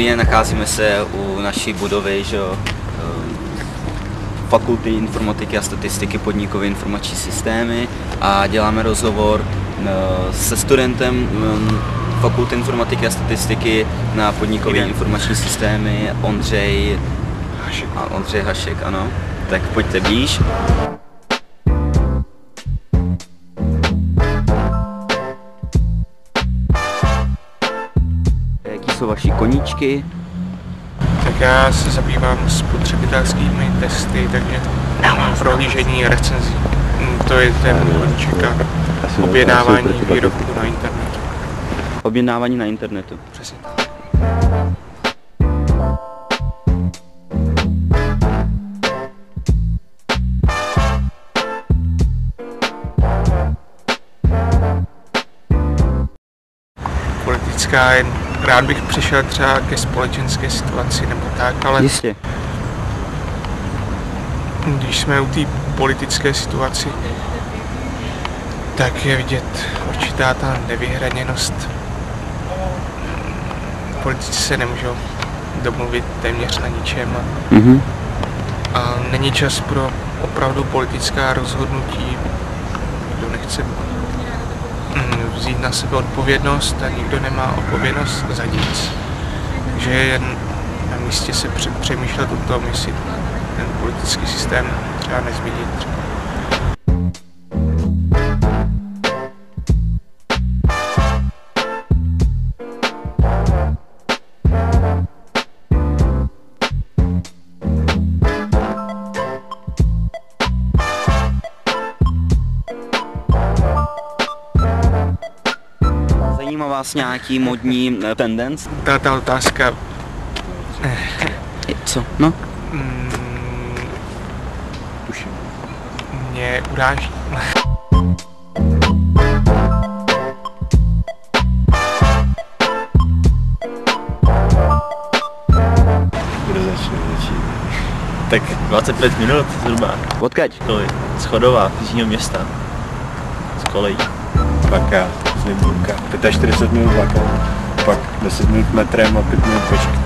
Dobrý, nacházíme se u naší budovy, že jo, Fakulty informatiky a statistiky podnikové informační systémy a děláme rozhovor se studentem Fakulty informatiky a statistiky na podnikové informační systémy Ondřej Hašek, ano. Tak pojďte blíž. Jaký jsou vaši koníčky? Tak já se zabývám spotřebitelskými testy, takže prohlížení recenzí. To je ten koníček a objednávání výrobků na internetu. Objednávání na internetu. Přesně tak. Politická, rád bych přišel třeba ke společenské situaci nebo tak, ale jistě. Když jsme u té politické situaci, tak je vidět určitá ta nevyhraněnost. Politici se nemůžou domluvit téměř na ničem a není čas pro opravdu politická rozhodnutí. Kdo nechce vzít na sebe odpovědnost a nikdo nemá odpovědnost za nic. Takže je jen na místě se přemýšlet o tom, jestli ten politický systém třeba nezměnit. Zajímá vás nějaký modní tendence? Ta otázka... Co? No? Tuším. Mě uráží. Kdo začne? Tak 25 minut zhruba. Odkaď? Z Chodova, z Jižního města. Z kolejí. Dvakrát, z Nymburka. 45 minut dvakrát. Pak 10 minut metrem a 5 minut pešky.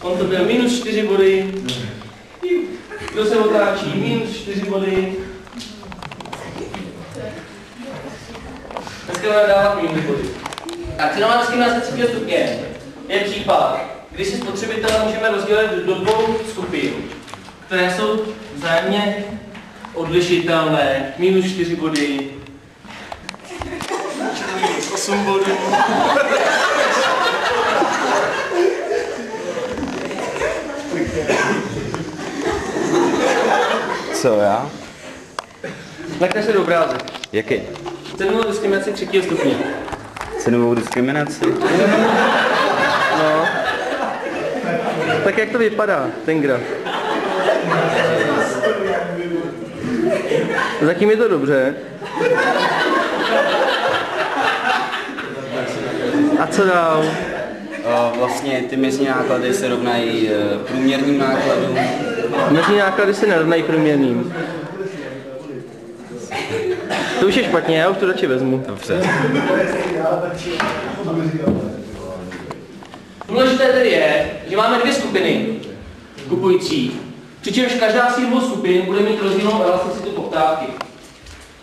On to byl minus 4 body. Kdo se otáčí? Minus 4 body. Dneska budeme dávat minus body. Akcionová diskriminace třetího stupně je případ, kdy si spotřebitele můžeme rozdělit do dvou skupin, které jsou vzájemně odlišitelné, minus 4 body, 8 bodů. Co já? Nakraž se do obrázek. Jaký? Cenovou diskriminaci 3. stupně. Cenovou diskriminaci? No. Tak jak to vypadá, ten graf? Zatím je to dobře. A co dál? Vlastně ty mezní náklady se rovnají průměrným nákladům. Mezní náklady se nerovnají průměrným. To už je špatně, já už to radši vezmu. Dobře. Důležité tedy je, že máme 2 skupiny kupující, přičemž každá z těch 2 skupin bude mít rozdílnou elasticitu poptávky.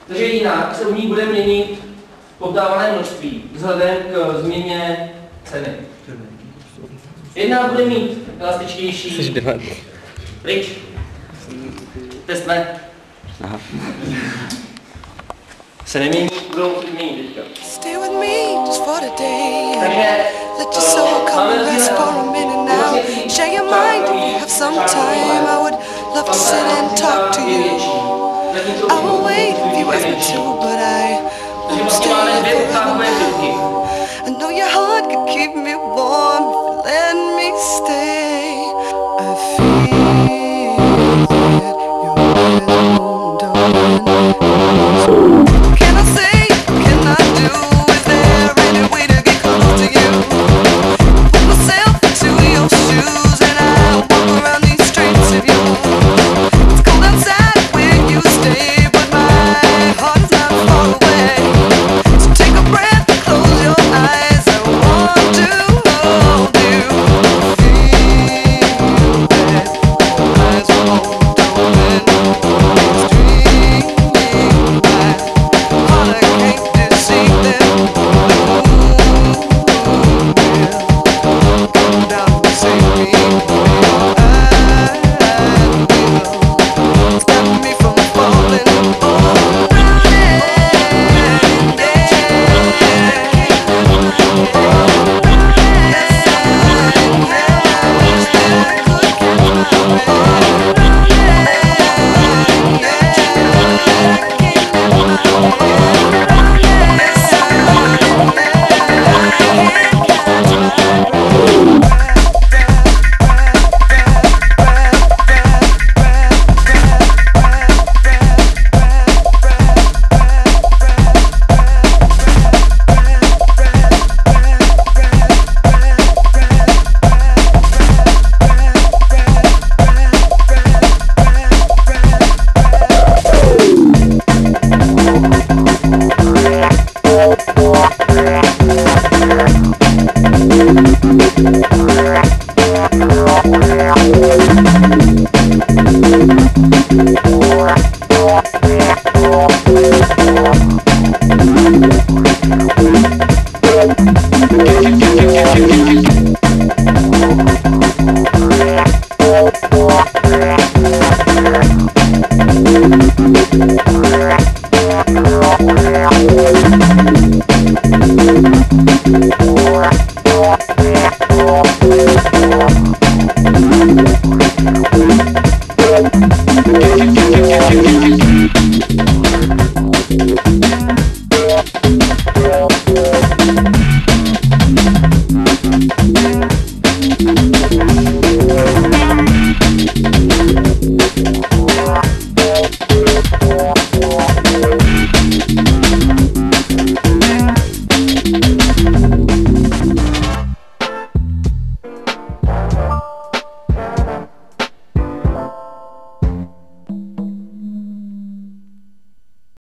Takže jinak se u ní bude měnit poptávané množství vzhledem k změně ceny. Jedna bude mít elastičtější. Pryč. Test ne. Aha. Se nemění, budou měnit teďka. Stay with me just for the day. Takže Let your soul come and rest for a minute now. Share your mind if you have some time. I would love to sit and talk to you. I will wait if you ask me to, but I won't stay forever now. I know your heart could keep me warm if you let me stay.